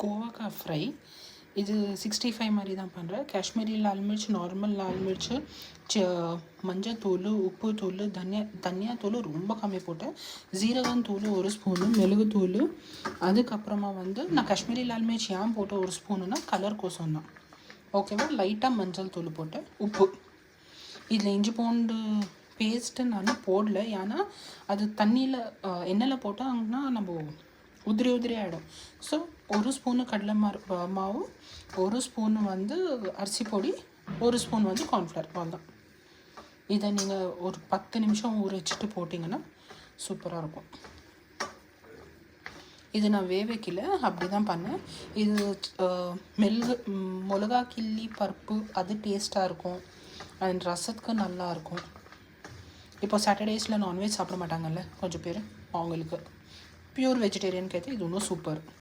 கோவக்காய் ஃப்ரை. இது 65 மாதிரி தான் பண்ணுறேன். காஷ்மீரி லால் மிர்ச், நார்மல் லால் மிர்ச், மஞ்சத்தூள், உப்பு தூள், தனியாத்தூள் ரொம்ப கம்மி போட்டேன், ஜீரகத்தூள் 1 ஸ்பூனு, மிளகுத்தூள், அதுக்கப்புறமா நான் காஷ்மீரி லால் மிர்ச் ஏன் போட்ட 1 ஸ்பூனுன்னா கலர் கோசம் தான். ஓகேவா. லைட்டாக மஞ்சள் தூள் போட்டேன், உப்பு. இதில் இஞ்சி பூண்டு பேஸ்ட்டு நான் போடல, ஏன்னா அது தண்ணியில் எண்ணெயில் போட்டாங்கன்னா நம்ம உதிரி ஆகிடும். ஸோ 1 ஸ்பூனு கடலை மாவு, 1 ஸ்பூனு அரிசி பொடி, 1 ஸ்பூன் கார்ன்ஃப்ளவர், அவ்வளோதான். இதை நீங்கள் ஒரு 10 நிமிஷம் ஊற வச்சுட்டு போட்டிங்கன்னா சூப்பராக இருக்கும். இது நான் வைக்கல, அப்படி தான் பண்ணேன். இது மிளகா கிள்ளி பருப்பு, அது டேஸ்ட்டாக இருக்கும், அண்ட் ரசத்துக்கு நல்லாயிருக்கும். இப்போ சாட்டர்டேஸில் நான்வெஜ் சாப்பிட மாட்டாங்கல்ல கொஞ்சம் பேர், அவங்களுக்கு பியூர் வெஜிடேரியன் கேட்டு இது இன்னும் சூப்பர்.